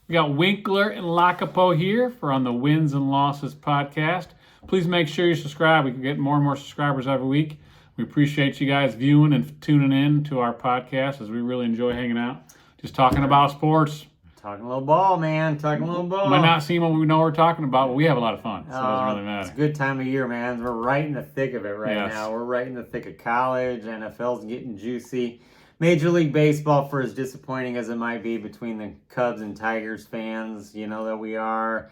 We got Winkler and Lacapo here for on the Wins and Losses podcast. Please make sure you subscribe. We can get more and more subscribers every week. We appreciate you guys viewing and tuning in to our podcast as we really enjoy hanging out, just talking about sports. Talking a little ball, man. Talking a little ball. Might not seem what we know we're talking about, but we have a lot of fun, so it doesn't really matter. It's a good time of year, man. We're right in the thick of it Yes. now. We're right in the thick of college. NFL's getting juicy. Major League Baseball, for as disappointing as it might be between the Cubs and Tigers fans, you know that we are.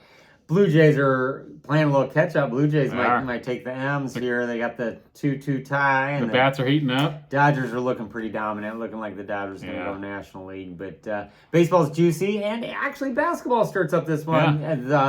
Blue Jays are playing a little catch-up. Blue Jays might take the M's here. They got the 2-2 tie. And the bats are heating up. Dodgers are looking pretty dominant, looking like the Dodgers are going to go National League. But baseball's juicy, and actually basketball starts up this one.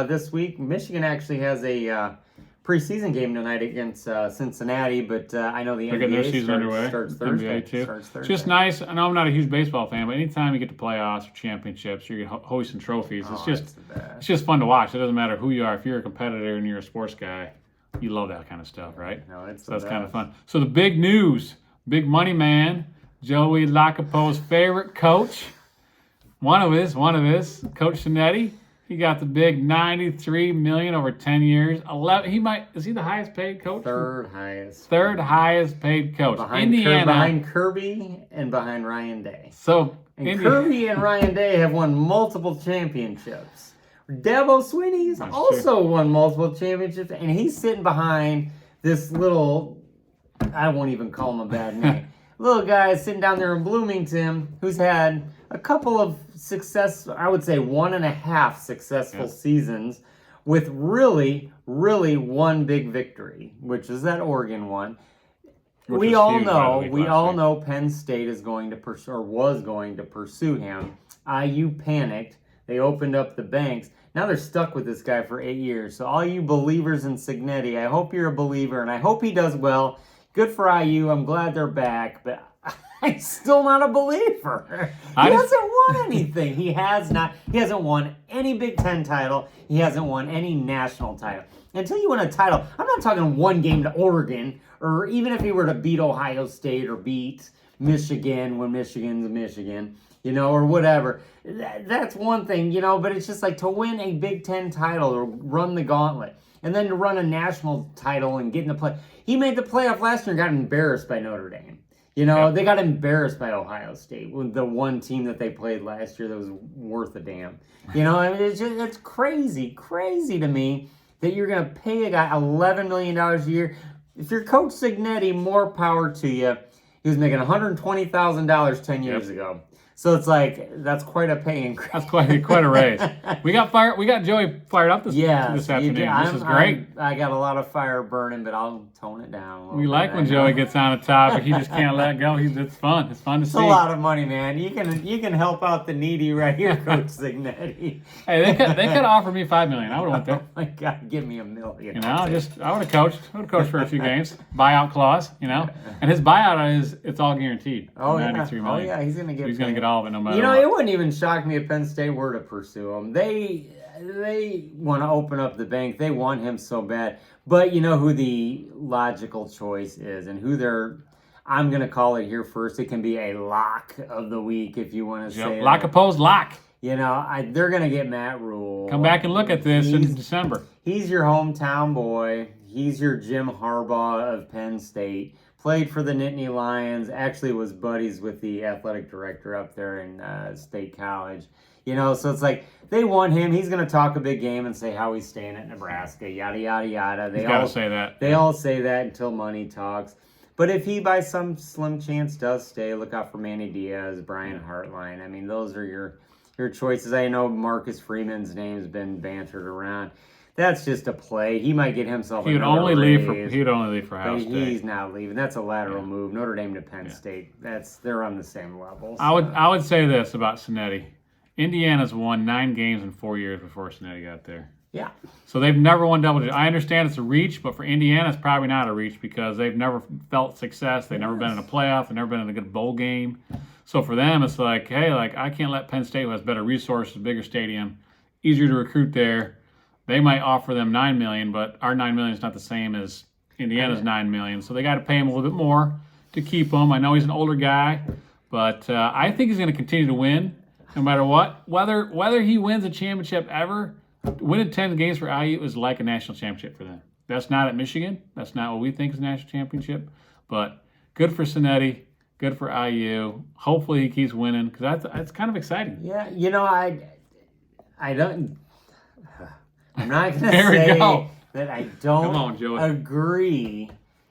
This week, Michigan actually has a preseason game tonight against Cincinnati, but I know the NBA starts Thursday. NBA too. It's just nice. I know I'm not a huge baseball fan, but anytime you get to playoffs or championships, you're hoisting trophies. It's just fun to watch. It doesn't matter who you are. If you're a competitor and you're a sports guy, you love that kind of stuff, right? No, so that's kind of fun. So the big news, big money man, Joey Lacapo's favorite coach, one of his, Coach Cignetti. He got the big $93 million over 10 years. Is he the highest paid coach? Third highest paid coach. Behind Indiana, behind Kirby and behind Ryan Day. And Kirby and Ryan Day have won multiple championships. Dabo Swinney's also won multiple championships, and he's sitting behind this little, I won't even call him a bad name, little guy sitting down there in Bloomington who's had a couple of I would say 1.5 successful seasons with really one big victory, which is that Oregon one. We all know Penn State is going to pursue, or was going to pursue him. IU panicked. They opened up the banks. Now they're stuck with this guy for 8 years. So all you believers in Cignetti, I hope you're a believer, and I hope he does well. Good for IU. I'm glad they're back, but I'm still not a believer. He hasn't won anything. He hasn't won any Big Ten title. He hasn't won any national title. Until you win a title, I'm not talking one game to Oregon, or even if he were to beat Ohio State or beat Michigan when Michigan's Michigan, or whatever. That's one thing, but it's just like to win a Big Ten title or run the gauntlet. And then to run a national title and get in the play. He made the playoff last year and got embarrassed by Notre Dame. They got embarrassed by Ohio State, with the one team that they played last year that was worth a damn. It's crazy to me that you're going to pay a guy $11 million a year. If you're Coach Cignetti, more power to you. He was making $120,000 10 years ago. So it's like, that's quite a pay increase. That's quite a raise. We got Joey fired up this afternoon. This is great. I got a lot of fire burning, but I'll tone it down a little bit. We like when Joey gets on the topic. He just can't let go. It's fun. It's fun to see. It's a lot of money, man. You can help out the needy right here, Coach Cignetti. Hey, they could offer me $5 million. I would have went there. Oh my God, give me $1 million. I would have coached. I would have coached for a few games. Buyout clause, And his buyout it's all guaranteed. $93 million. Oh yeah, he's gonna get all of it no matter what. It wouldn't even shock me if Penn State were to pursue him. They want to open up the bank. They want him so bad. But you know who the logical choice is, and I'm going to call it here first. It can be a lock of the week if you want to say Lacapo's lock. They're going to get Matt Rule. Come back and look at this in December. He's your hometown boy. He's your Jim Harbaugh of Penn State. Played for the Nittany Lions. Actually was buddies with the athletic director up there in State College. So it's like they want him. He's going to talk a big game and say how he's staying at Nebraska, yada, yada, yada. They all say that. They all say that until money talks. But if he, by some slim chance, does stay, look out for Manny Diaz, Brian Hartline. I mean, those are your choices. I know Marcus Freeman's name's been bantered around. That's just a play. He might get himself. He would only leave for Ohio State. He's not leaving. That's a lateral move. Notre Dame to Penn State. They're on the same level. So. I would say this about Cignetti. Indiana's won 9 games in 4 years before Cignetti got there. Yeah. So they've never won double digits. I understand it's a reach, but for Indiana, it's probably not a reach because they've never felt success. They've never been in a playoff. They've never been in a good bowl game. So for them, it's like, hey, I can't let Penn State, who has better resources, bigger stadium, easier to recruit there. They might offer them $9 million, but our $9 million is not the same as Indiana's $9 million. So they got to pay him a little bit more to keep him. I know he's an older guy, but I think he's going to continue to win. no matter what. Whether he wins a championship ever, winning 10 games for IU is like a national championship for them. That's not at Michigan. That's not what we think is a national championship. But good for Cignetti. Good for IU. Hopefully he keeps winning because that's kind of exciting. Yeah, you know, I don't. I'm not going to There we say go. that I don't Come on, Joey. agree.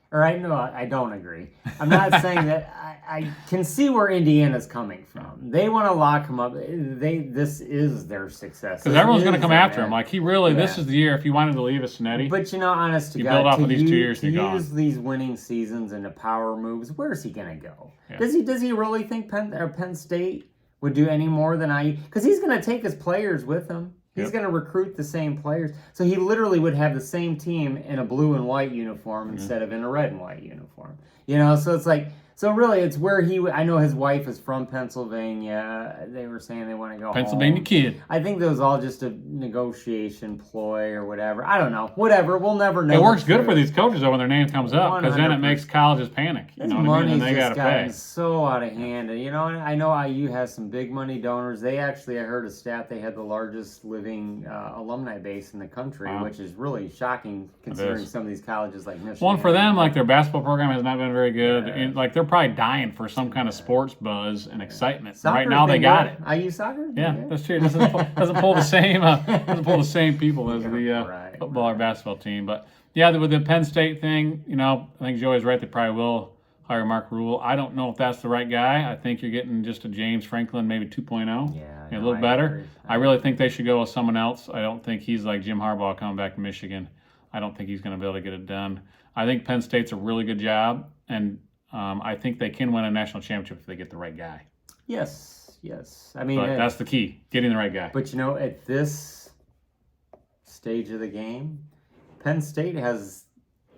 Or I don't agree. I'm not saying that I can see where Indiana's coming from. They want to lock him up. This is their success. Because everyone's going to come after him. Man. Like, this is the year. If he wanted to leave as Cignetti, But you know, honest to you God, build off to of these 2 years to and you're gone. use these winning seasons into power moves, where's he going to go? Yeah. Does he really think Penn State would do any more than IU? Because he's going to take his players with him. He's going to recruit the same players. So he literally would have the same team in a blue and white uniform instead of in a red and white uniform. You know, so it's like, so really it's where I know his wife is from Pennsylvania. They were saying they want to go Pennsylvania home. kid. I think that was all just a negotiation ploy or whatever. I don't know. Whatever. We'll never know. It works good for these coaches though when their name comes up because then it 100%. makes colleges panic. You This know what I mean? And money's they got just to pay. gotten so out of hand. And, you know, I know IU has some big money donors. They actually, I heard a stat, they had the largest living alumni base in the country, Wow. which is really shocking considering some of these colleges like Michigan. One for them, like their basketball program has not been very good. Yeah. And, like they're probably dying for some kind of sports buzz and excitement. Soccer's Right now they been got it. good. IU soccer? Yeah, that's true. It doesn't pull the same people as the Right, football or basketball team. But yeah, with the Penn State thing, you know, I think Joey's right. They probably will hire Mark Rule. I don't know if that's the right guy. I think you're getting just a James Franklin, maybe 2.0. Yeah, A no, little I better. agree. I really think they should go with someone else. I don't think he's like Jim Harbaugh coming back to Michigan. I don't think he's going to be able to get it done. I think Penn State's a really good job, and I think they can win a national championship if they get the right guy. Yes. I mean, But that's the key, getting the right guy. but you know, at this stage of the game, Penn State has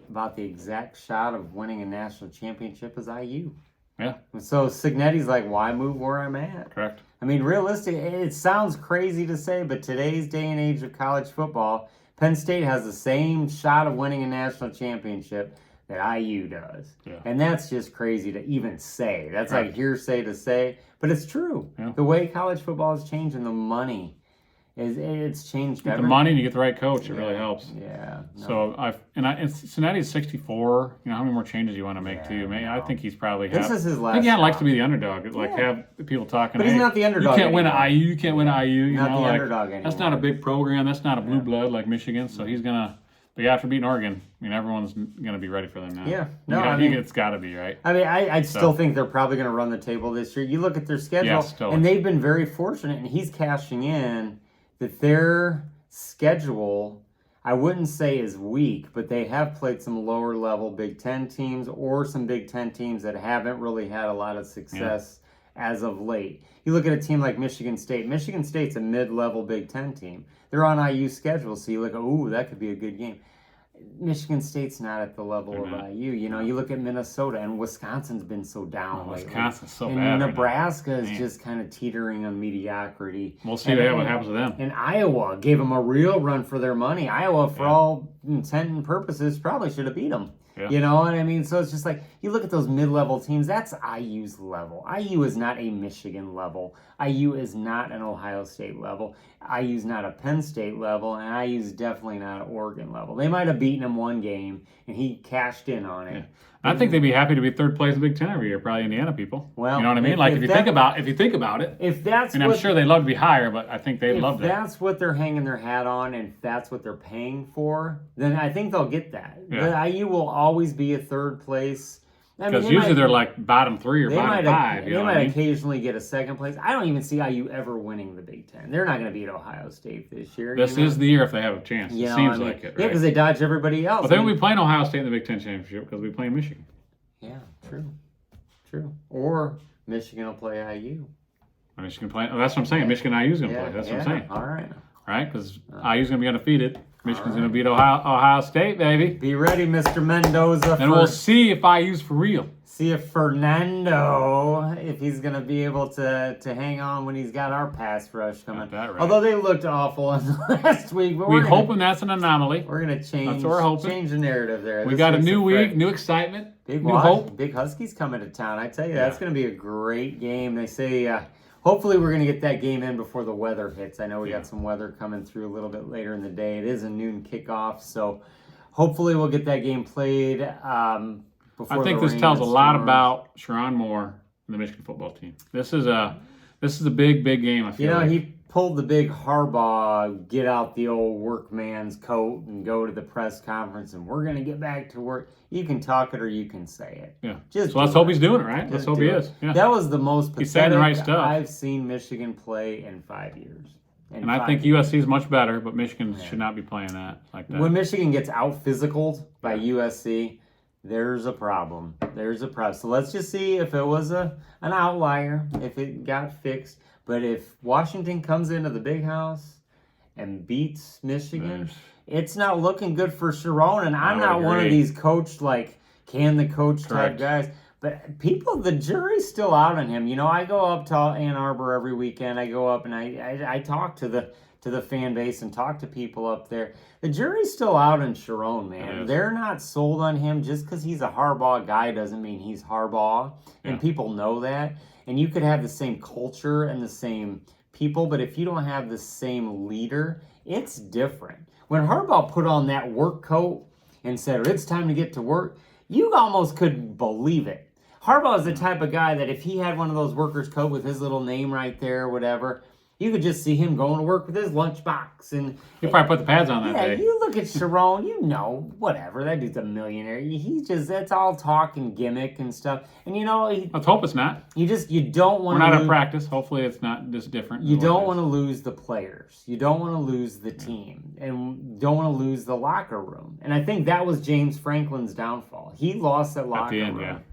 about the exact shot of winning a national championship as IU. Yeah. So Cignetti's like, why move where I'm at? Correct. I mean, realistically, it sounds crazy to say, but today's day and age of college football, Penn State has the same shot of winning a national championship that IU does. Yeah. And that's just crazy to even say. That's Right. like hearsay to say, but it's true. Yeah. The way college football has changed and the money, it's changed Get the everything. money and you get the right coach. It really helps. Yeah. No. So Cincinnati's 64. You know how many more changes you want to make too? Man, I think he's probably. This is his I last think he likes stop. to be the underdog. Like Yeah. have people talking. But he's "Hey, not the underdog You can't win anymore." an IU. You can't win an IU. You Not know, the like, underdog that's not a big program. That's not a blue blood like Michigan. So he's gonna. But yeah, after beating Oregon, I mean everyone's gonna be ready for them now. Yeah. No, it's got to be right. I mean, I still think they're probably going to run the table this year. You look at their schedule, Yes, totally. and they've been very fortunate, and he's cashing in that their schedule, I wouldn't say is weak, but they have played some lower level Big Ten teams or some Big Ten teams that haven't really had a lot of success as of late. You look at a team like Michigan State. Michigan State's a mid-level Big Ten team. They're on IU's schedule, so you look, ooh, that could be a good game. Michigan State's not at the level They're of not. IU. You know, you look at Minnesota, and Wisconsin's been so down lately. Wisconsin's so and bad. right now. Nebraska is Man. just kind of teetering on mediocrity. We'll see And- what happens with them. And Iowa gave them a real run for their money. Iowa, for all intent and purposes, probably should have beat them. Yeah. You know what I mean? So it's just like, you look at those mid-level teams, that's IU's level. IU is not a Michigan level. IU is not an Ohio State level. IU's not a Penn State level, and IU's definitely not an Oregon level. They might have beaten him one game, and he cashed in on it. Yeah. I think they'd be happy to be third place in the Big Ten every year. Probably Indiana people. Well, you know what I mean? if- Like if if you that- think about it, If that's and I'm what sure they'd love to be higher, but I think they'd love if that. that's what they're hanging their hat on and if that's what they're paying for, then I think they'll get that. Yeah. The IU will always be a third place. I mean, Because they usually might- they're like bottom 3 or they bottom might 5. You they know what might I mean? occasionally get a second place. I don't even see IU ever winning the Big Ten. They're not going to beat Ohio State this year. This you know? is the year if they have a chance. You It know, seems I mean, like it, Yeah, right? because they dodge everybody else. But they I will mean, be playing Ohio State in the Big Ten championship because we play Michigan. yeah, true. Or Michigan will play IU. Michigan play. Oh, that's what I'm saying. Michigan IU is going to play. That's what I'm saying. All right. Right? Because IU is going to be undefeated. Michigan's going to beat Ohio State, baby. Be ready, Mr. Mendoza. And we'll see if IU's for real. See if Fernando, if he's going to be able to hang on when he's got our pass rush coming. Got that right. Although they looked awful in the last week. But We're gonna, hoping that's an anomaly. we're going to change, That's what we're hoping. change the narrative there. We This got a week's new Fred. week, new excitement, Big new watch. hope. Big Huskies coming to town. I tell you, that's going to be a great game. They say, hopefully we're going to get that game in before the weather hits. I know we got some weather coming through a little bit later in the day. It is a noon kickoff, so hopefully we'll get that game played before I think the this rain tells a and lot storms. about Sharon Moore and the Michigan football team. This is a big game. I feel like. He pulled the big Harbaugh, get out the old workman's coat and go to the press conference, and we're going to get back to work. You can talk it or you can say it. Yeah. Just so let's hope he's doing it, right? Let's hope he is. Yeah. That was the most He's saying the right pathetic stuff. I've seen Michigan play in 5 years. And I think USC is much better, but Michigan should not be playing that like that. When Michigan gets out-physicaled by USC, there's a problem. There's a problem. So let's just see if it was an outlier, if it got fixed. But if Washington comes into the big house and beats Michigan, it's not looking good for Sharon. And I'm not one of these coach, can the coach type guys. But the jury's still out on him. I go up to Ann Arbor every weekend. I go up and I talk to the fan base and talk to people up there. The jury's still out on Sharon, man. They're not sold on him. Just because he's a Harbaugh guy doesn't mean he's Harbaugh. And people know that. And you could have the same culture and the same people, but if you don't have the same leader, it's different. When Harbaugh put on that work coat and said, it's time to get to work, you almost couldn't believe it. Harbaugh is the type of guy that if he had one of those workers' coat with his little name right there or whatever, you could just see him going to work with his lunchbox. And he probably put the pads on that day. Yeah, you look at Sharon, whatever. That dude's a millionaire. That's all talk and gimmick and stuff. And let's hope it's not. You don't want to. We're not at practice. Hopefully it's not just different. You don't want to lose the players. You don't want to lose the team. And don't want to lose the locker room. And I think that was James Franklin's downfall. He lost that locker room. At the end,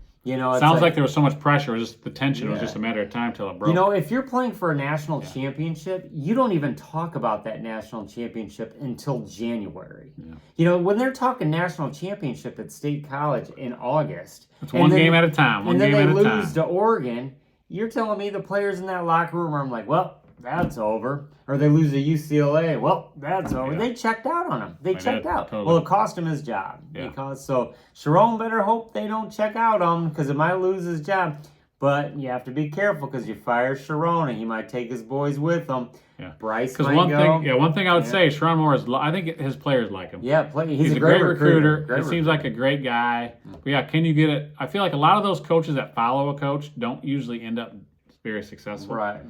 Sounds like there was so much pressure. It was just the tension. It was just a matter of time till it broke. If you're playing for a national championship, you don't even talk about that national championship until January. Yeah. When they're talking national championship at State College in August, it's one game at a time. And then they lose to Oregon. You're telling me the players in that locker room are like, well, that's over. Or they lose to UCLA. Well, that's over. Yeah. They checked out on him. They checked out. Totally. Well, it cost him his job. Yeah. So Sharon better hope they don't check out on him because it might lose his job. But you have to be careful because you fire Sharon and he might take his boys with him. Yeah. Bryce might go. One thing I would say, Sharon Moore I think his players like him. Yeah, he's a great recruiter. He seems like a great guy. But yeah, can you get it? I feel like a lot of those coaches that follow a coach don't usually end up very successful. Right.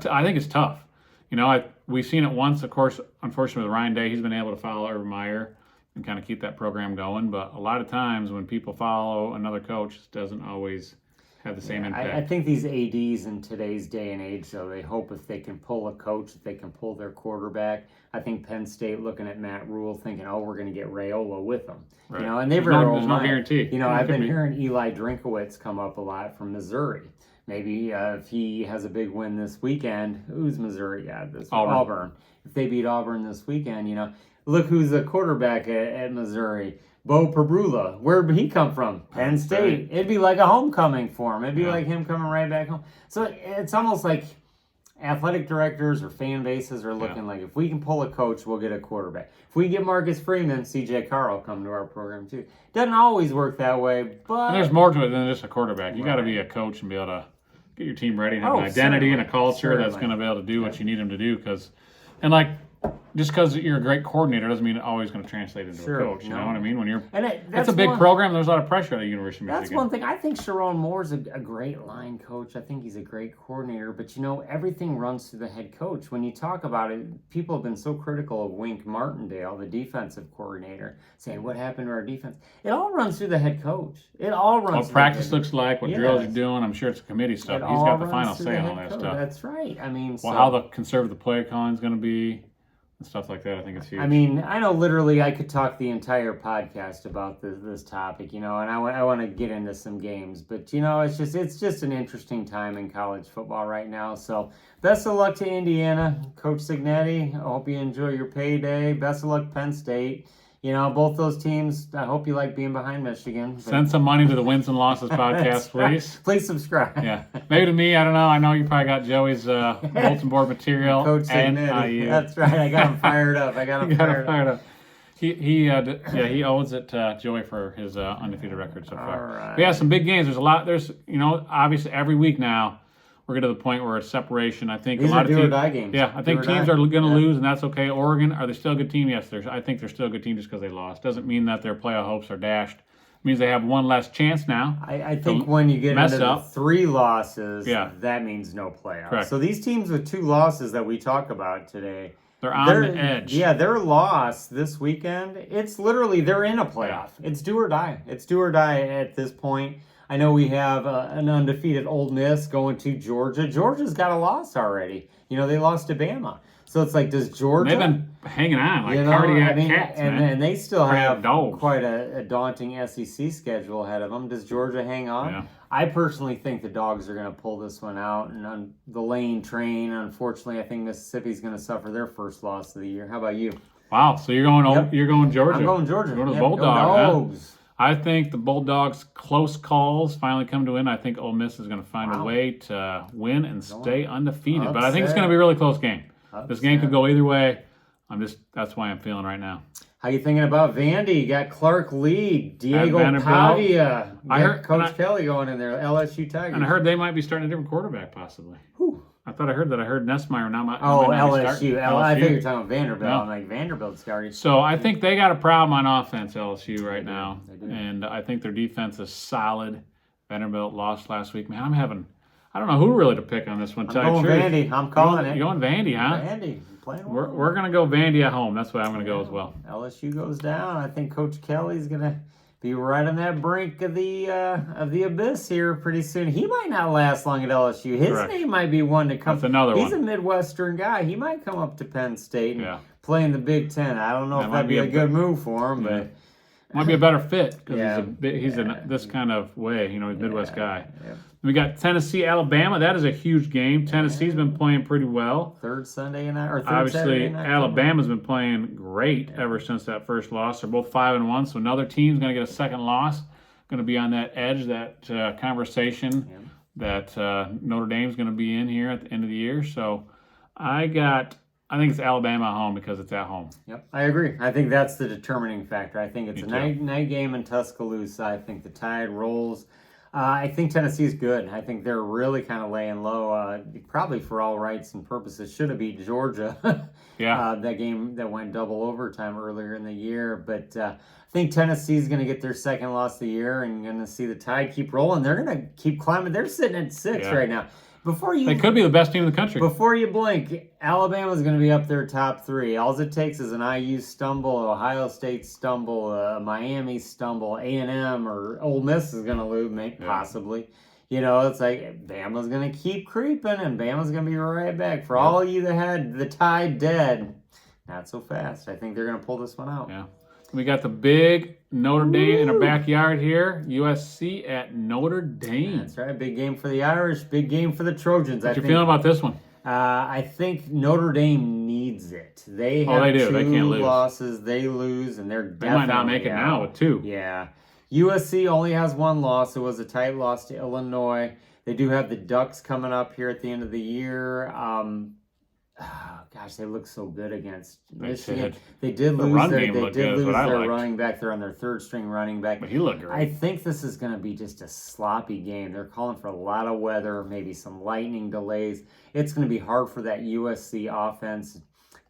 I think it's tough. We've seen it once, of course, unfortunately with Ryan Day, he's been able to follow Urban Meyer and kind of keep that program going. But a lot of times when people follow another coach, it doesn't always have the same impact. I think these ADs in today's day and age, though, they hope if they can pull a coach, if they can pull their quarterback. I think Penn State looking at Matt Rule thinking, we're going to get Raiola with them. Right. And there's no guarantee. I've been hearing Eli Drinkowitz come up a lot from Missouri. Maybe if he has a big win this weekend, who's Missouri got this? Auburn. If they beat Auburn this weekend, look who's the quarterback at Missouri. Bo Pebrula. Where did he come from? Penn State. Right. It'd be like a homecoming for him. It'd be like him coming right back home. So it's almost like athletic directors or fan bases are looking like, if we can pull a coach, we'll get a quarterback. If we get Marcus Freeman, CJ Carr will come to our program too. Doesn't always work that way, but... And there's more to it than just a quarterback. You got to be a coach and be able to get your team ready and have an identity and a culture that's going to be able to do what you need them to do. Just because you're a great coordinator doesn't mean it's always going to translate into a coach. You know what I mean? When you're, it's a big program. There's a lot of pressure at the University of Michigan. That's one thing. I think Sharon Moore's a great line coach. I think he's a great coordinator. But everything runs through the head coach. When you talk about it, people have been so critical of Wink Martindale, the defensive coordinator, saying what happened to our defense. It all runs through the head coach. It all runs. What practice looks like, what drills you're doing. I'm sure it's committee stuff. He's got the final say on all that stuff. That's right. How the conservative play calling is going to be. Stuff like that, I think it's huge. I know literally I could talk the entire podcast about this topic, and I want to get into some games, but it's just an interesting time in college football right now. So best of luck to Indiana, Coach Cignetti. I hope you enjoy your payday. Best of luck, Penn State. Both those teams, I hope you like being behind Michigan. Send some money to the Wins and Losses podcast, please. Please subscribe. Yeah. Maybe to me, I don't know. I know you probably got Joey's bulletin board material. Coach Cignetti. That's right. I got him fired up. He owes it to Joey for his undefeated record so far. All right. But yeah, some big games. There's a lot. Obviously every week now we're getting to the point where it's separation. I think These a lot are of do or teams. die games. Yeah, I think Do or teams die. are going to Yeah. lose, and that's okay. Oregon, are they still a good team? Yes, I think they're still a good team just because they lost. Doesn't mean that their playoff hopes are dashed. It means they have one less chance now. I think when you get mess into the up. 3 losses, Yeah. that means no playoffs. Correct. So these teams with 2 losses that we talk about today, They're on the edge. Yeah, their loss this weekend, it's literally they're in a playoff. It's do or die. It's do or die at this point. I know we have an undefeated Ole Miss going to Georgia. Georgia's got a loss already. You know, they lost to Bama. So it's like, does Georgia... They've been hanging on like you know, cardiac I mean, cats, man. and they still Cardiac have dogs. quite a daunting SEC schedule ahead of them. Does Georgia hang on? Yeah. I personally think the Dogs are going to pull this one out. And on the Lane train, unfortunately, I think Mississippi's going to suffer their first loss of the year. How about you? Wow, so you're going Yep. you're going Georgia. I'm going Georgia. You're going to the Yep, go Bulldogs. Huh? Dogs. I think the Bulldogs' close calls finally come to win. I think Ole Miss is going to find a Wow. way to win and stay undefeated. But I think it's Upset. going to be a really close game. This game could Upset. go either way. That's why I'm feeling right now. How you thinking about Vandy? You got Clark Lee, Diego Vanderbilt. Pavia. You I got heard- Coach and I- Kelly going in there, LSU Tigers. And I heard they might be starting a different quarterback possibly. Whew. I thought I heard Nessmeyer now might Oh, might not be LSU. starting. I think you're talking about Vanderbilt. No. I'm like, Vanderbilt's already. So I think they got a problem on offense, LSU, right now. They do. And I think their defense is solid. Vanderbilt lost last week. Man, I don't know who really to pick on this one. I'm tell you going the truth. Vandy. I'm calling it. You're going Vandy, huh? Vandy. Playing well. We're going to go Vandy at home. That's why I'm going to go as well. LSU goes down. I think Coach Kelly's gonna be right on that brink of the abyss here pretty soon. He might not last long at LSU. His Correct. name might be one to come. That's another He's one. a Midwestern guy. He might come up to Penn State and Yeah. play in the Big Ten. I don't know That if might that'd be be a a good move for him, but Might be a better fit because Yeah. he's in this kind of way. You know, he's a Midwest guy. yeah. We got Tennessee, Alabama. That is a huge game. Tennessee's been playing pretty well. Third Sunday night or third Obviously, Saturday night. Alabama's been playing great ever since that first loss. They're both 5-1, so another team's going to get a second loss. Going to be on that edge, that conversation that Notre Dame's going to be in here at the end of the year. So I think it's Alabama at home because it's at home. Yep, I agree. I think that's the determining factor. I think it's Me a too. night game in Tuscaloosa. I think the Tide rolls. I think Tennessee's good. I think they're really kind of laying low. Probably for all rights and purposes, should have beat Georgia. Yeah. That game that went double overtime earlier in the year. But I think Tennessee's going to get their second loss of the year and going to see the Tide keep rolling. They're going to keep climbing. They're sitting at 6 Yeah. right now. They could be the best team in the country. Before you blink, Alabama's going to be up there top 3. All it takes is an IU stumble, Ohio State stumble, Miami stumble, A&M or Ole Miss is going to lose, possibly. You know, it's like Bama's going to keep creeping and Bama's going to be right back. For all of you that had the Tide dead, not so fast. I think they're going to pull this one out. Yeah. We got the big Notre Dame in our backyard here. USC at Notre Dame. That's right. Big game for the Irish. Big game for the Trojans. What you feeling about this one? I think Notre Dame needs it. They have they do. two They can't lose. losses. They lose, and they're They might not make it out. now with 2. Yeah. USC only has 1 loss. It was a tight loss to Illinois. They do have the Ducks coming up here at the end of the year. Gosh, they look so good against Michigan. They did The lose run their, game they looked did good, is lose what I their liked. running back. They're on their 3rd string running back. But he looked great. I think this is going to be just a sloppy game. They're calling for a lot of weather, maybe some lightning delays. It's going to be hard for that USC offense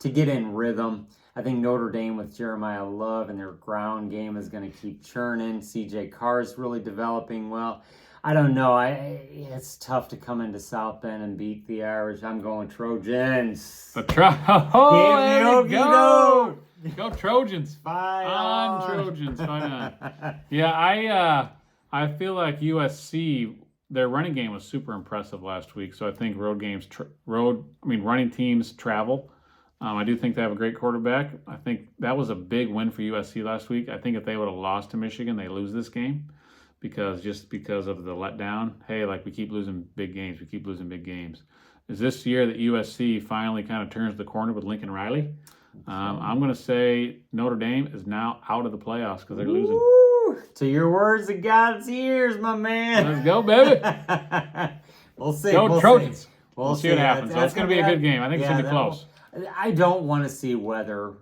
to get in rhythm. I think Notre Dame with Jeremiah Love and their ground game is going to keep churning. CJ Carr is really developing well. I don't know. It's tough to come into South Bend and beat the Irish. I'm going Trojans. The there you go. Go Trojans. Fight on Trojans. Fight on. Yeah, I feel like USC, their running game was super impressive last week. So I think running teams travel. I do think they have a great quarterback. I think that was a big win for USC last week. I think if they would have lost to Michigan, they lose this game because of the letdown. Hey, like we keep losing big games. We keep losing big games. Is this year that USC finally kind of turns the corner with Lincoln Riley? I'm going to say Notre Dame is now out of the playoffs because they're losing. Woo! To your words of God's ears, my man. Let's go, baby. We'll see. Go we'll Trojans. See. We'll see what happens. That's going to be a good game. I think it's going to be close. I don't want to see weather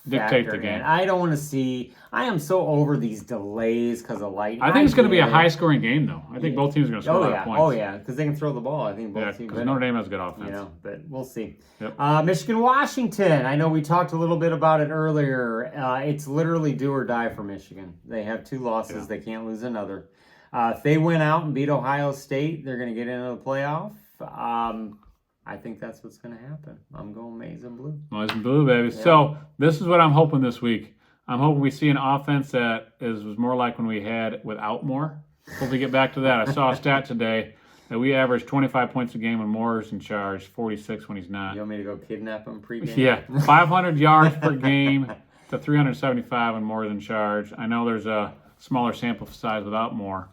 dictate the factor game. in. I don't want to see. I am so over these delays because of lightning. I think it's going to be a get it. high-scoring game, though. I think both teams are going to score a lot of points. Oh yeah, because they can throw the ball. I think both teams. Because Notre Dame has good offense. You know, but we'll see. Yep. Michigan, Washington. I know we talked a little bit about it earlier. It's literally do or die for Michigan. They have 2 losses. Yeah. They can't lose another. If they win out and beat Ohio State, they're going to get into the playoff. I think that's what's going to happen. I'm going maize and blue. Maize and blue, baby. Yeah. So this is what I'm hoping this week. I'm hoping we see an offense that was more like when we had without Moore. Hope we get back to that. I saw a stat today that we average 25 points a game when Moore's in charge, 46 when he's not. You want me to go kidnap him pregame? Yeah, 500 yards per game to 375 when Moore's in charge. I know there's a smaller sample size without Moore,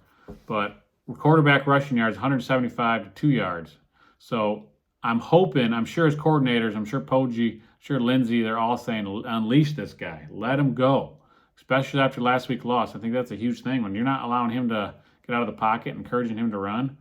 but quarterback rushing yards, 175 to 2 yards. So I'm hoping, I'm sure his coordinators, I'm sure Poggi, sure Lindsey, they're all saying, unleash this guy. Let him go, especially after last week's loss. I think that's a huge thing. When you're not allowing him to get out of the pocket, encouraging him to run,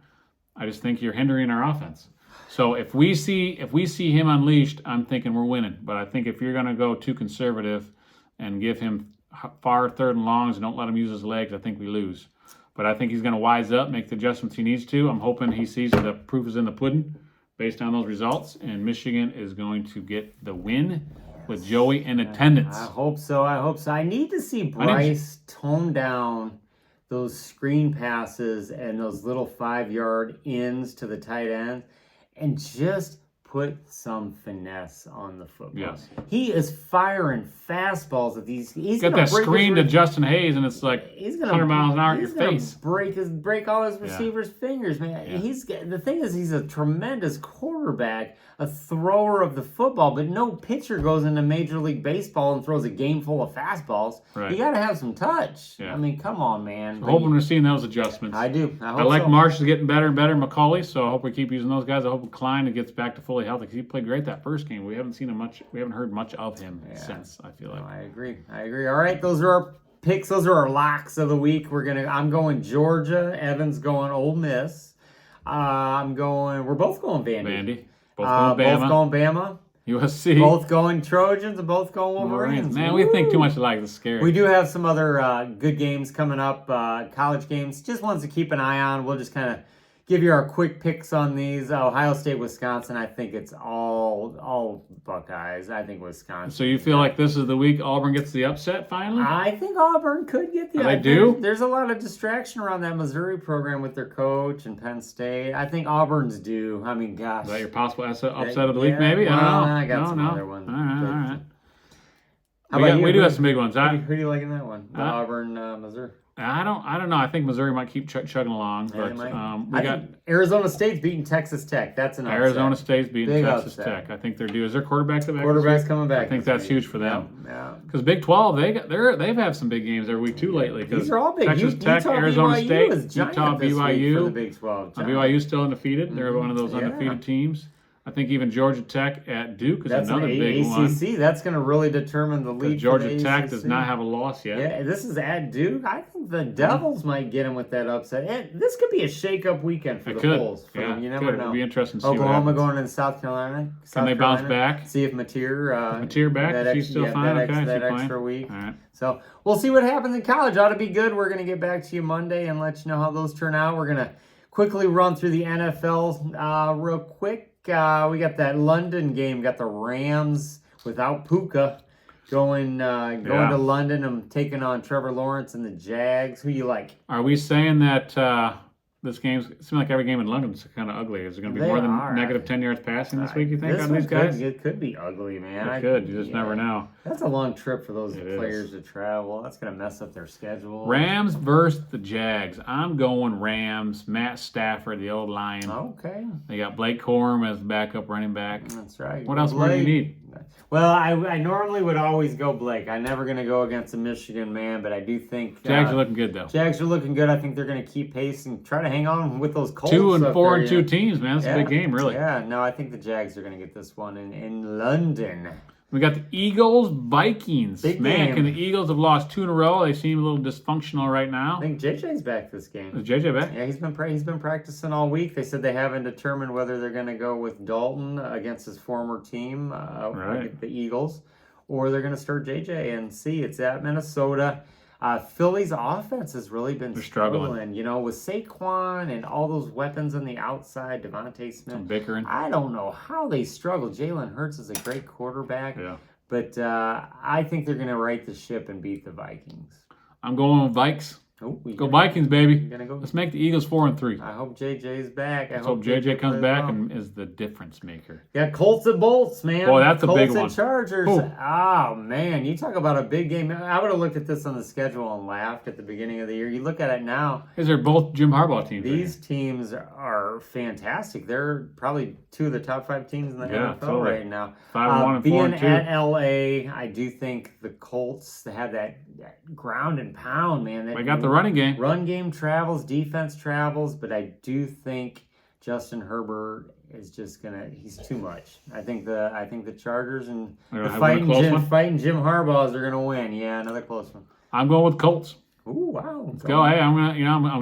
I just think you're hindering our offense. So if we see him unleashed, I'm thinking we're winning. But I think if you're going to go too conservative and give him far third and longs and don't let him use his legs, I think we lose. But I think he's going to wise up, make the adjustments he needs to. I'm hoping he sees the proof is in the pudding based on those results, and Michigan is going to get the win with Joey in attendance. I hope so. I need to see Bryce tone down those screen passes and those little 5-yard ins to the tight end and just put some finesse on the football. Yes. He is firing fastballs at these. He's got that screen to Justin Hayes, and it's like he's gonna, 100 miles an hour at your he's gonna face. Break all his receivers' fingers, man. Yeah. The thing is, he's a tremendous quarterback, a thrower of the football, but no pitcher goes into Major League Baseball and throws a game full of fastballs. Right. You got to have some touch. Yeah. I mean, come on, man. So hoping we're seeing those adjustments. I do. I hope I like so. Marsh is getting better and better, McCauley, so I hope we keep using those guys. I hope Klein gets back to fully healthy because he played great that first game. We haven't seen him much. We haven't heard much of him since, I feel like. No, I agree. All right, those are our picks. Those are our locks of the week. I'm going Georgia. Evan's going Ole Miss. We're both going Vandy. Both going Bama. Both going Bama. USC. Both going Trojans and both going Wolverines. Man, we think too much alike. It's scary. We do have some other good games coming up, college games. Just ones to keep an eye on. We'll just kind of give you our quick picks on these. Ohio State, Wisconsin, I think it's all Buckeyes. I think Wisconsin. So you feel like this is the week Auburn gets the upset finally? I think Auburn could get the upset. They do? There's a lot of distraction around that Missouri program with their coach and Penn State. I think Auburn's due. I mean, gosh. Is that your possible upset of the week, maybe? Well, I don't know. I got some other ones. All right. How about you? We do have some big ones. Who do you like in that one? Auburn, Missouri. I don't know. I think Missouri might keep chugging along, but we got Arizona State's beating Texas Tech. That's an upset. Arizona State's beating Big Texas upset. Tech. I think they're due. Is their quarterback back? Quarterback's coming back. I think that's huge for them. Yeah. Because Big 12, they've had some big games every week too lately. These are all big. Texas Tech, Utah, Arizona BYU State, is giant Utah, this week BYU. for the Big 12. BYU's still undefeated. They're one of those undefeated teams. I think even Georgia Tech at Duke is another big one. ACC, that's going to really determine the lead. Georgia Tech does not have a loss yet. Yeah, this is at Duke. I think the Devils might get him with that upset. This could be a shake-up weekend for the Bulls. Yeah, you never know. It'd be interesting to see Oklahoma what going into South Carolina. Can they bounce back? See if Mateer back? She's still fine. That extra week. All right. So we'll see what happens in college. Ought to be good. We're going to get back to you Monday and let you know how those turn out. We're going to quickly run through the NFL real quick. We got that London game. Got the Rams without Puka going to London. I'm taking on Trevor Lawrence and the Jags. Who you like? Are we saying that this game's it seems like every game in London's kind of ugly? Is it going to be more than negative 10 yards passing this week? You think on these guys? It could be ugly, man. It could. You just never know. That's a long trip for those players to travel. That's going to mess up their schedule. Rams versus the Jags. I'm going Rams. Matt Stafford, the old Lion. Okay. They got Blake Corum as backup running back. That's right. What else more do you need? Well, I normally would always go Blake. I'm never going to go against the Michigan man, but I do think Jags are looking good though. Jags are looking good. I think they're going to keep pace and try to hang on with those Colts. 2-4-2 teams, man. That's a big game, really. Yeah, no, I think the Jags are going to get this one in London. We got the Eagles, Vikings. Big Man, game. the Eagles have lost 2 in a row. They seem a little dysfunctional right now. I think JJ's back this game. Is JJ back? Yeah, he's been practicing all week. They said they haven't determined whether they're going to go with Dalton against his former team, the Eagles, or they're going to start JJ and see. It's at Minnesota. Philly's offense has really been struggling. You know, with Saquon and all those weapons on the outside, Devontae Smith. Bickering. I don't know how they struggle. Jalen Hurts is a great quarterback. Yeah. But I think they're going to right the ship and beat the Vikings. I'm going with Vikes. Oh, go Vikings, baby. Go? Let's make the Eagles 4-3. I hope JJ's back. Let's hope JJ comes back and is the difference maker. Yeah, Colts and Bolts, man. Boy, that's a big one. Colts and Chargers. Ooh. Oh, man. You talk about a big game. I would have looked at this on the schedule and laughed at the beginning of the year. You look at it now. These are both Jim Harbaugh teams. These teams are fantastic. They're probably two of the top 5 teams in the NFL right now. 5-1 and 4-2. Being at LA, I do think the Colts, they have that ground and pound, man. They got the running game. Run game travels, defense travels, but I do think Justin Herbert is just he's too much. I think the Chargers and the fighting Jim Harbaughs are gonna win. Yeah, another close one. I'm going with Colts. Ooh, wow. Let's go. Hey, I'm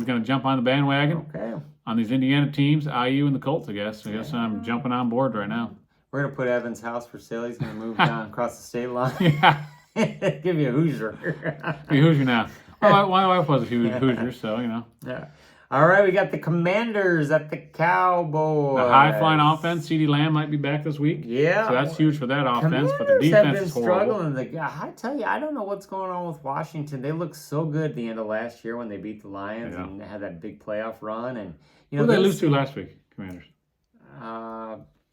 gonna jump on the bandwagon. Okay. On these Indiana teams, IU and the Colts, I guess. I guess I'm jumping on board right now. We're gonna put Evan's house for sale. He's gonna move down across the state line. Yeah. Give you a Hoosier. Be a Hoosier now. Well, my wife was a Hoosier, so, you know. Yeah. All right, we got the Commanders at the Cowboys. The high-flying offense, CeeDee Lamb might be back this week. Yeah. So that's huge for that offense, Commanders but the defense have is been horrible. struggling. I tell you, I don't know what's going on with Washington. They looked so good at the end of last year when they beat the Lions and had that big playoff run. And you know, Who did they lose to last week, Commanders?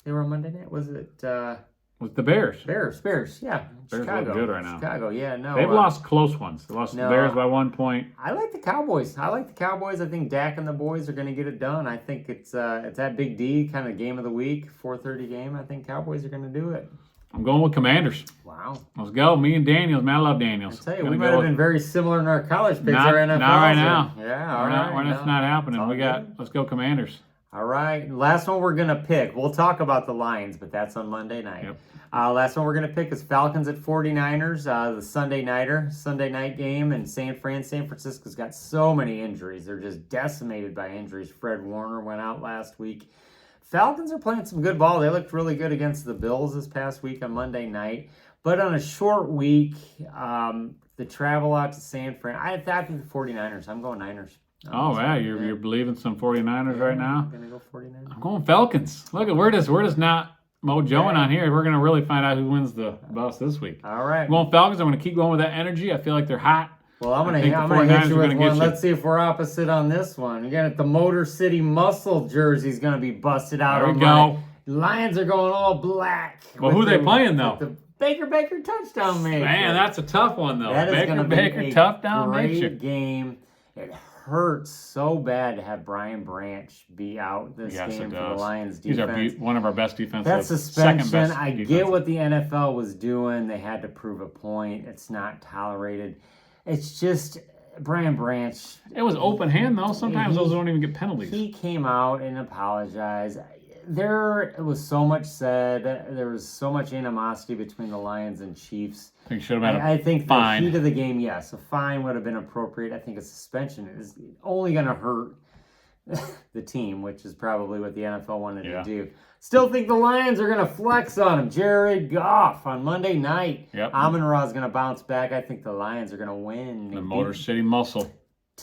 They were on Monday night. Was it? With the Bears. Bears, yeah. Bears Chicago. look good right now. Chicago, yeah, no. They've lost close ones. They lost the Bears by 1 point. I like the Cowboys. I think Dak and the boys are going to get it done. I think it's that Big D kind of game of the week, 4:30 game. I think Cowboys are going to do it. I'm going with Commanders. Wow. Let's go. Me and Daniels, man. I love Daniels. I tell you, we might have been very similar in our college picks. Not our NFL. right now. Yeah, all right. That's not happening. Let's go Commanders. All right. Last one we're going to pick. We'll talk about the Lions, but that's on Monday night. Yep. Last one we're going to pick is Falcons at 49ers, the Sunday night game in San Fran. San Francisco's got so many injuries. They're just decimated by injuries. Fred Warner went out last week. Falcons are playing some good ball. They looked really good against the Bills this past week on Monday night. But on a short week, the travel out to San Fran, I think the 49ers. I'm going Niners. You're believing some 49ers right now? I'm going to go 49ers. I'm going Falcons. Look, we're just not mojoing on here. We're going to really find out who wins the bus this week. All right. I'm going Falcons. I'm going to keep going with that energy. I feel like they're hot. Well, I'm gonna hit you with one. Let's see if we're opposite on this one. You got the Motor City Muscle jersey's gonna be busted out. There we go. Lions are going all black. Well, who are they playing though? The Baker touchdown maker. Man, that's a tough one though. That is gonna be a touchdown great game. It hurts so bad to have Brian Branch be out this game for the Lions defense. He's one of our best defenses. That suspension, I get what the NFL was doing. They had to prove a point. It's not tolerated. It's just Brian Branch. It was open hand, though. Sometimes those don't even get penalties. He came out and apologized. There was so much said. There was so much animosity between the Lions and Chiefs. I think should have been I think fine. The heat of the game, yes, a fine would have been appropriate. I think a suspension is only going to hurt the team, which is probably what the NFL wanted to do. Still think the Lions are going to flex on him. Jared Goff on Monday night. Yep. Amon-Ra is going to bounce back. I think the Lions are going to win. The Motor City Muscle.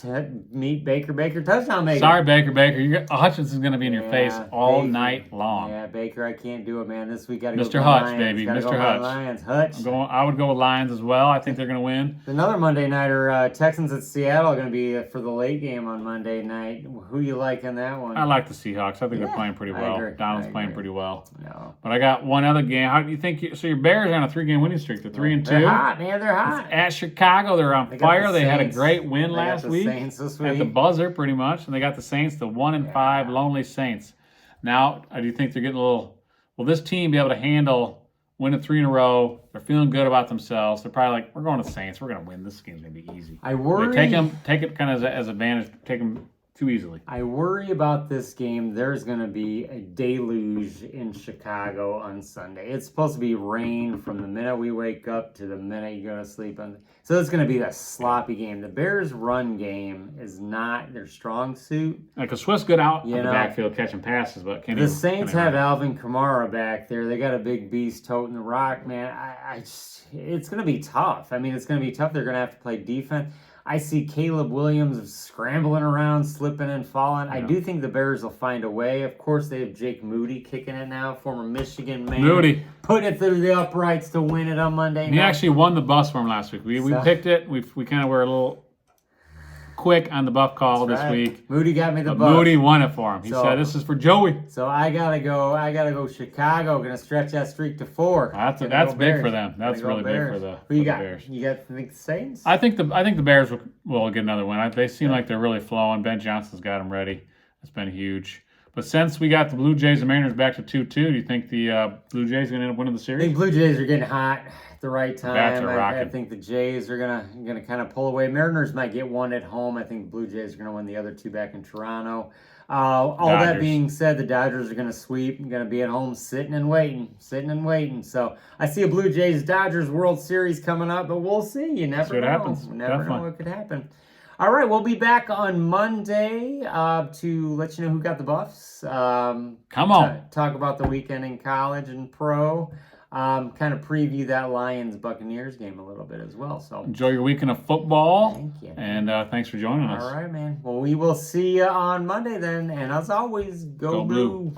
To meet Baker touchdown maker. Sorry, Baker. Hutchinson's going to be in your face all night long. Yeah, Baker, I can't do it, man. This week got to go Mr. Hutch, baby. Mr. Hutch. Lions. Hutch. I would go with Lions as well. I think they're going to win. Another Monday nighter, Texans at Seattle are going to be for the late game on Monday night. Who you like in that one? I like the Seahawks. I think they're playing pretty well. Donald's playing pretty well. No. But I got one other game. How do you think? So your Bears are on a 3-game winning streak. They're 3-2. They're hot, man. They're hot. It's at Chicago, they're on fire. They had a great win last week. Saints this week. At the buzzer, pretty much, and they got the Saints, the 1-5 lonely Saints. Now, do you think they're getting a little? Will this team be able to handle winning 3 in a row? They're feeling good about themselves. They're probably like, we're going to the Saints. We're going to win. This game's going to be easy. I worry. Take it kind of as advantage. Take them too easily. I worry about this game. There's going to be a deluge in Chicago on Sunday. It's supposed to be rain from the minute we wake up to the minute you go to sleep. So it's going to be a sloppy game. The Bears' run game is not their strong suit. Like a Swiss good out in the backfield catching passes, but the Saints have Alvin Kamara back there. They got a big beast toting the rock, man. It's going to be tough. I mean, it's going to be tough. They're going to have to play defense. I see Caleb Williams scrambling around, slipping and falling. Yeah. I do think the Bears will find a way. Of course, they have Jake Moody kicking it now, former Michigan man. Moody. Putting it through the uprights to win it on Monday night. He actually won the bus for him last week. We picked it. We kind of were a little quick on the buff call this week. Moody got me the buff. Moody won it for him. He said, "This is for Joey." So I gotta go Chicago. Gonna stretch that streak to 4. That's big for them. That's really big for the Bears. You got think the Saints? I think the Bears will get another win. They seem like they're really flowing. Ben Johnson's got them ready. That's been huge. But since we got the Blue Jays and Mariners back to 2-2, do you think the Blue Jays are going to end up winning the series? I think Blue Jays are getting hot at the right time. Bats are rocking. I think the Jays are gonna kind of pull away. Mariners might get one at home. I think the Blue Jays are going to win the other 2 back in Toronto. All that being said, the Dodgers are going to sweep. Going to be at home sitting and waiting. So I see a Blue Jays-Dodgers World Series coming up, but we'll see. You never know. Happens. You never know what could happen. All right, we'll be back on Monday to let you know who got the buffs. Come on. Talk about the weekend in college and pro. Kind of preview that Lions-Buccaneers game a little bit as well. So enjoy your weekend of football. Thank you. And thanks for joining us. All right, man. Well, we will see you on Monday then. And as always, go blue.